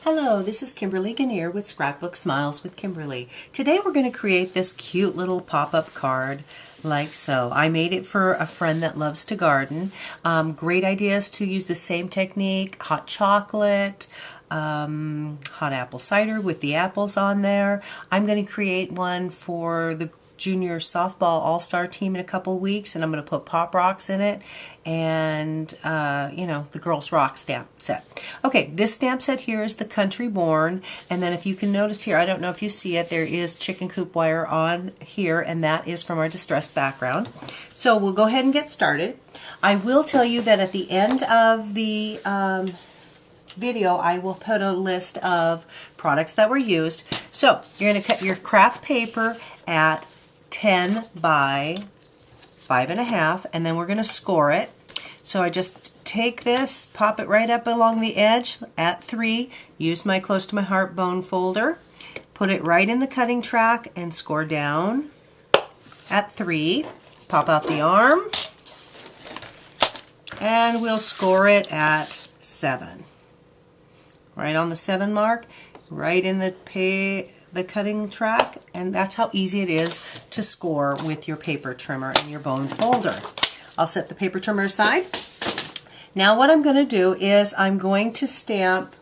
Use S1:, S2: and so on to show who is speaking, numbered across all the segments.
S1: Hello, this is Kimberly Gannier with Scrapbook Smiles with Kimberly. Today we're going to create this cute little pop-up card like so. I made it for a friend that loves to garden. Great ideas to use the same technique, hot chocolate, hot apple cider with the apples on there. I'm going to create one for the junior softball all-star team in a couple weeks, and I'm going to put Pop Rocks in it and the Girls Rock stamp set. Okay, this stamp set here is the Country Born, and then if you can notice here, I don't know if you see it, there is chicken coop wire on here, and that is from our distressed background. So we'll go ahead and get started. I will tell you that at the end of the video, I will put a list of products that were used. So you're going to cut your craft paper at 10 by 5.5, and then we're going to score it. So I just take this, pop it right up along the edge at 3, use my close to my heart bone folder, put it right in the cutting track and score down at 3, pop out the arm, and we'll score it at 7. Right on the 7 mark, right in the cutting track, and that's how easy it is to score with your paper trimmer and your bone folder. I'll set the paper trimmer aside. Now what I'm going to do is I'm going to stamp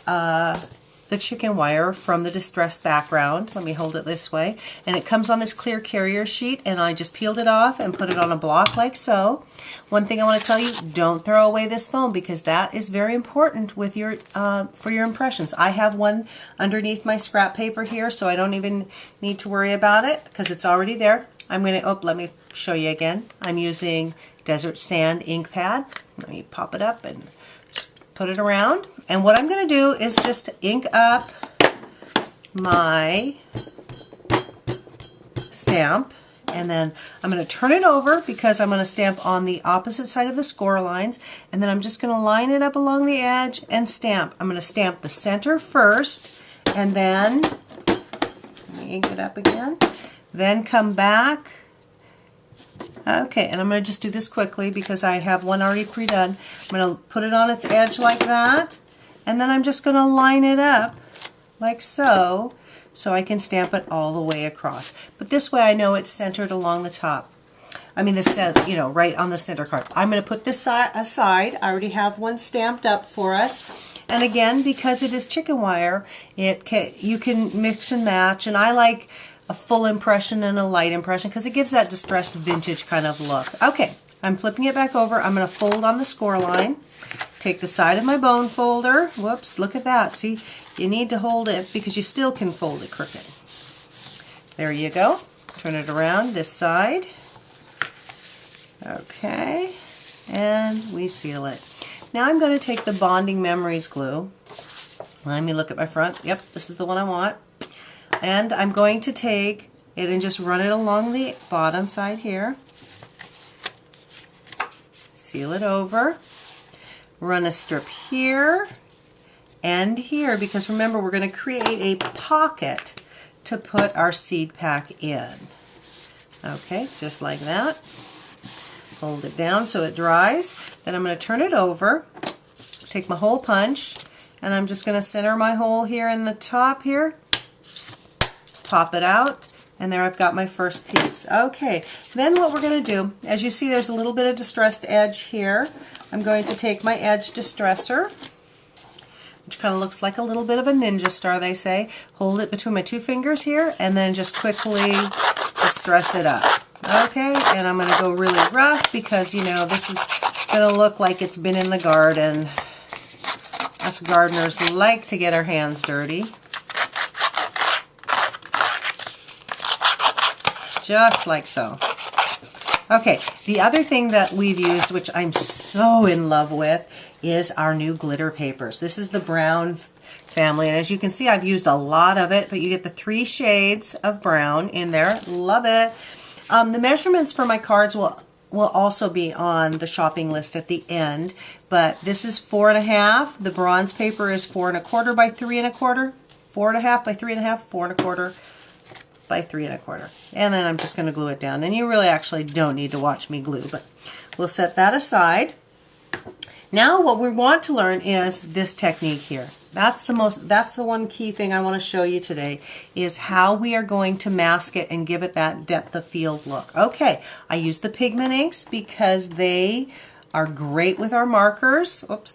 S1: the chicken wire from the distressed background. Let me hold it this way, and it comes on this clear carrier sheet, and I just peeled it off and put it on a block like so. One thing I want to tell you, don't throw away this foam, because that is very important with your for your impressions. I have one underneath my scrap paper here, so I don't even need to worry about it because it's already there. I'm going to, let me show you again. I'm using Desert Sand ink pad. Let me pop it up and put it around, and what I'm going to do is just ink up my stamp, and then I'm going to turn it over because I'm going to stamp on the opposite side of the score lines, and then I'm just going to line it up along the edge and stamp. I'm going to stamp the center first, and then let me ink it up again, then come back. Okay, and I'm going to just do this quickly because I have one already pre-done. I'm going to put it on its edge like that, and then I'm just going to line it up like so, so I can stamp it all the way across. But this way I know it's centered along the top. I mean, right on the center card. I'm going to put this aside. I already have one stamped up for us. And again, because it is chicken wire, you can mix and match, and I like a full impression and a light impression because it gives that distressed vintage kind of look. Okay, I'm flipping it back over. I'm going to fold on the score line, take the side of my bone folder. Whoops, look at that. See, you need to hold it because you still can fold it crooked. There you go. Turn it around this side. Okay, and we seal it. Now I'm going to take the Bonding Memories glue. Let me look at my front. Yep, this is the one I want. And I'm going to take it and just run it along the bottom side here. Seal it over. Run a strip here and here, because remember, we're going to create a pocket to put our seed pack in. Okay, just like that. Hold it down so it dries. Then I'm going to turn it over, take my hole punch, and I'm just going to center my hole here in the top here. Pop it out, and there I've got my first piece. Okay, then what we're going to do, as you see there's a little bit of distressed edge here. I'm going to take my edge distresser, which kind of looks like a little bit of a ninja star, they say. Hold it between my 2 fingers here, and then just quickly distress it up. Okay, and I'm going to go really rough because, this is going to look like it's been in the garden. Us gardeners like to get our hands dirty. Just like so. Okay, the other thing that we've used, which I'm so in love with, is our new glitter papers. This is the brown family, and as you can see, I've used a lot of it, but you get the 3 shades of brown in there. Love it. The measurements for my cards will also be on the shopping list at the end, but this is 4.5. The bronze paper is 4.25 by 3.25. 4.5 by 3.5, 4.25 by 3.25, and then I'm just going to glue it down. And you really actually don't need to watch me glue, but we'll set that aside. Now what we want to learn is this technique here. That's the one key thing I want to show you today, is how we are going to mask it and give it that depth of field look. Okay, I use the pigment inks because they are great with our markers. Oops,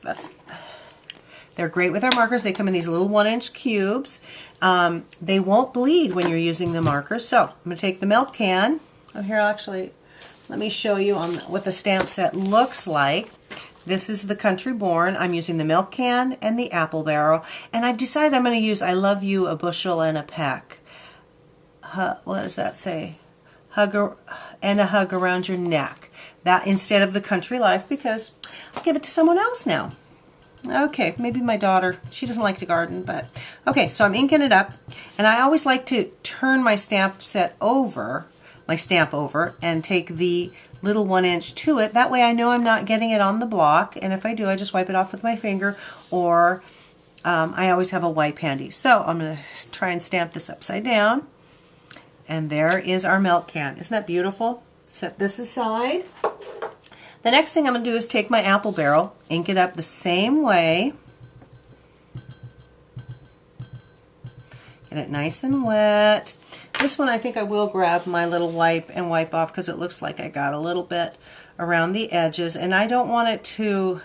S1: they're great with our markers. They come in these little 1-inch cubes. They won't bleed when you're using the markers. So I'm going to take the milk can. Oh, here, let me show you on what the stamp set looks like. This is the Country Born. I'm using the milk can and the apple barrel. And I've decided I'm going to use I Love You, a Bushel and a Peck. What does that say? And a hug around your neck. That instead of the Country Life, because I'll give it to someone else now. Okay, maybe my daughter. She doesn't like to garden, but okay, so I'm inking it up. And I always like to turn my stamp set over, and take the little 1-inch to it. That way I know I'm not getting it on the block, and if I do, I just wipe it off with my finger, or I always have a wipe handy. So I'm going to try and stamp this upside down, and there is our milk can. Isn't that beautiful? Set this aside. The next thing I'm going to do is take my apple barrel, ink it up the same way, get it nice and wet. This one I think I will grab my little wipe and wipe off because it looks like I got a little bit around the edges, and I don't want it to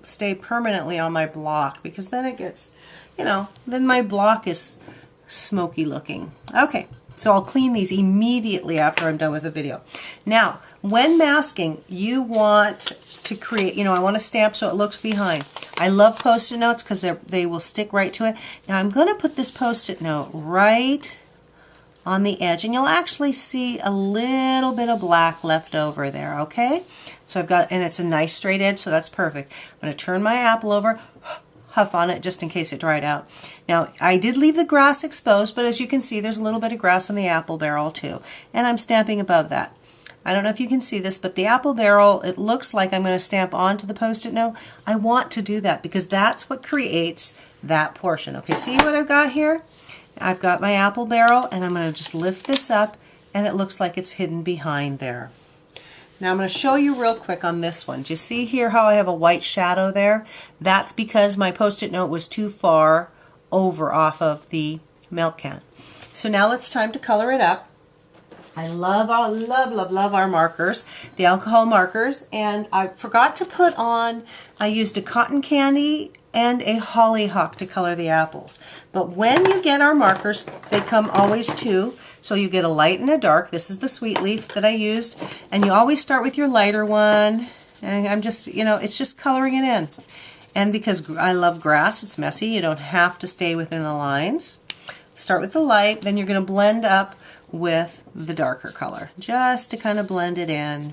S1: stay permanently on my block because then it gets, then my block is smoky looking. Okay, so I'll clean these immediately after I'm done with the video. Now, when masking, you want to create, I want to stamp so it looks behind. I love Post-it notes because they will stick right to it. Now I'm going to put this Post-it note right on the edge, and you'll actually see a little bit of black left over there, okay? So I've got, and it's a nice straight edge, so that's perfect. I'm going to turn my apple over, huff on it just in case it dried out. Now, I did leave the grass exposed, but as you can see, there's a little bit of grass on the apple barrel too, and I'm stamping above that. I don't know if you can see this, but the apple barrel, it looks like I'm going to stamp onto the Post-it note. I want to do that because that's what creates that portion. Okay, see what I've got here? I've got my apple barrel, and I'm going to just lift this up, and it looks like it's hidden behind there. Now I'm going to show you real quick on this one. Do you see here how I have a white shadow there? That's because my Post-it note was too far over off of the milk can. So now it's time to color it up. I love our markers, the alcohol markers, and I forgot to put on, I used a cotton candy and a hollyhock to color the apples. But when you get our markers, they come always two, so you get a light and a dark. This is the sweet leaf that I used, and you always start with your lighter one, and I'm just, it's just coloring it in. And because I love grass, it's messy, you don't have to stay within the lines. Start with the light, then you're going to blend up with the darker color, just to kind of blend it in.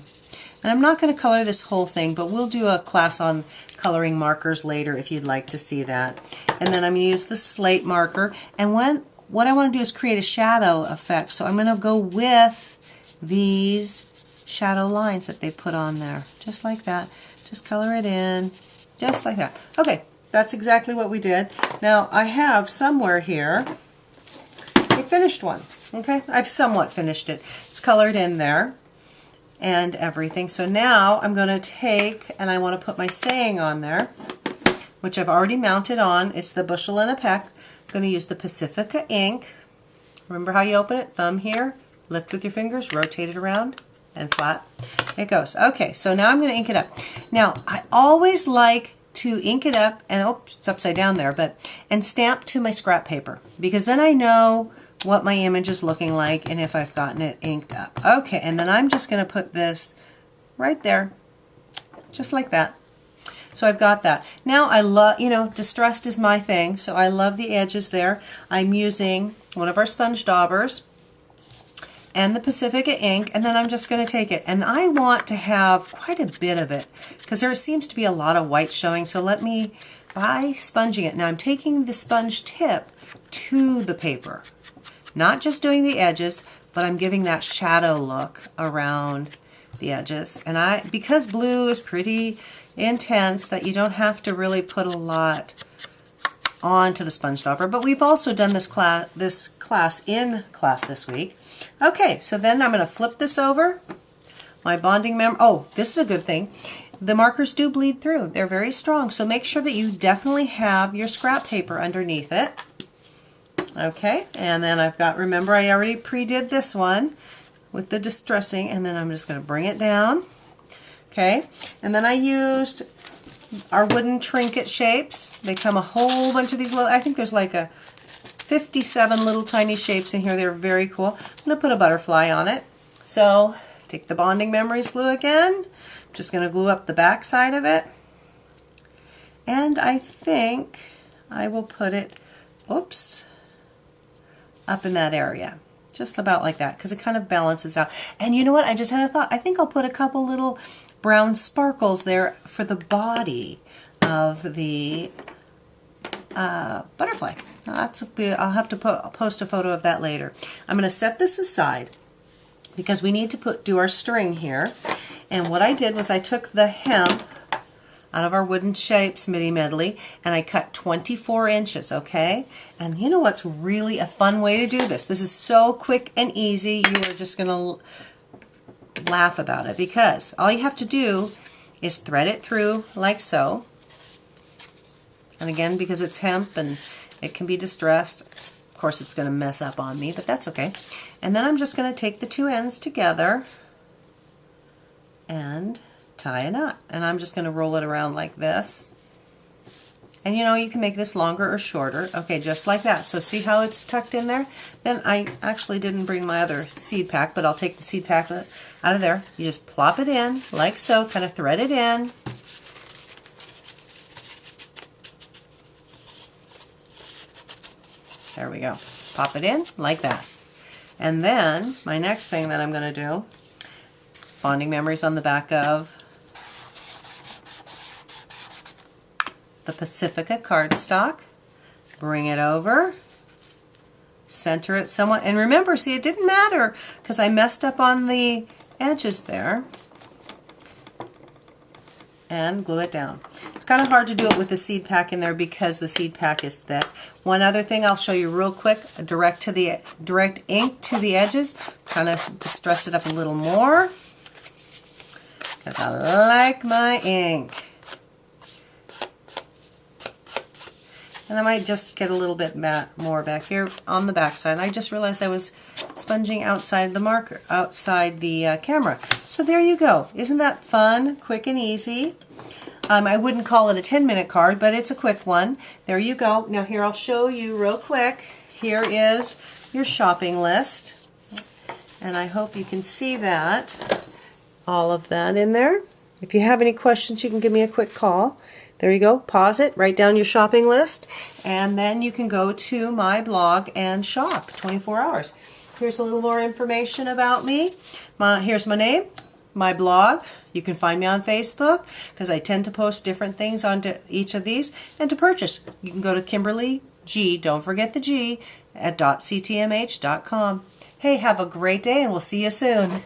S1: And I'm not going to color this whole thing, but we'll do a class on coloring markers later if you'd like to see that. And then I'm going to use the slate marker, and what I want to do is create a shadow effect, so I'm going to go with these shadow lines that they put on there, just like that. Just color it in, just like that. Okay, that's exactly what we did. Now I have somewhere here a finished one. Okay, I've somewhat finished it. It's colored in there and everything. So now I'm going to take, and I want to put my saying on there, which I've already mounted on. It's the Bushel and a Peck. I'm going to use the Pacifica ink. Remember how you open it? Thumb here, lift with your fingers, rotate it around, and flat. It goes. Okay, so now I'm going to ink it up. Now, I always like to ink it up, and oops, it's upside down there, and stamp to my scrap paper, because then I know what my image is looking like and if I've gotten it inked up. Okay, and then I'm just going to put this right there, just like that. So I've got that. Now I love, distressed is my thing, so I love the edges there. I'm using one of our sponge daubers and the Pacifica ink, and then I'm just going to take it. And I want to have quite a bit of it because there seems to be a lot of white showing, so let me, by sponging it, now I'm taking the sponge tip to the paper. Not just doing the edges, but I'm giving that shadow look around the edges. And because blue is pretty intense, that you don't have to really put a lot onto the sponge dauber. But we've also done this class in class this week. Okay, so then I'm going to flip this over. My bonding member. Oh, this is a good thing. the markers do bleed through. They're very strong, so make sure that you definitely have your scrap paper underneath it. Okay, and then I've got, remember I already pre-did this one with the distressing, and then I'm just going to bring it down. Okay, and then I used our wooden trinket shapes. They come a whole bunch of these little, I think there's like a 57 little tiny shapes in here. They're very cool. I'm going to put a butterfly on it. So take the Bonding Memories glue again. I'm just going to glue up the back side of it. And I think I will put it, oops, up in that area. Just about like that, because it kind of balances out. And you know what? I just had a thought. I think I'll put a couple little brown sparkles there for the body of the butterfly. I'll have to post a photo of that later. I'm going to set this aside because we need to do our string here. And what I did was I took the hemp out of our wooden shapes mini medley and I cut 24 inches, okay? And you know what's really a fun way to do this? This is so quick and easy, you are just going to laugh about it, because all you have to do is thread it through like so. And again, because it's hemp and it can be distressed, of course it's going to mess up on me, but that's okay. And then I'm just going to take the two ends together and tie a knot. And I'm just going to roll it around like this. And you know, you can make this longer or shorter. Okay, just like that. So see how it's tucked in there? Then I actually didn't bring my other seed pack, but I'll take the seed pack out of there. You just plop it in like so, kind of thread it in. There we go. Pop it in like that. And then my next thing that I'm going to do, Bonding Memories on the back of the Pacifica cardstock. Bring it over, center it somewhat, and remember, see, it didn't matter because I messed up on the edges there, and glue it down. It's kind of hard to do it with the seed pack in there because the seed pack is thick. One other thing I'll show you real quick, direct ink to the edges, kind of distress it up a little more because I like my ink. And I might just get a little bit more back here on the back side. I just realized I was sponging outside the marker, outside the camera. So there you go. Isn't that fun, quick and easy? I wouldn't call it a 10-minute card, but it's a quick one. There you go. Now here I'll show you real quick. Here is your shopping list. And I hope you can see that. All of that in there. If you have any questions, you can give me a quick call. There you go. Pause it, write down your shopping list, and then you can go to my blog and shop 24 hours. Here's a little more information about me. Here's my name, my blog. You can find me on Facebook because I tend to post different things onto each of these. And to purchase, you can go to Kimberly G, don't forget the G, at .ctmh.com. Hey, have a great day and we'll see you soon.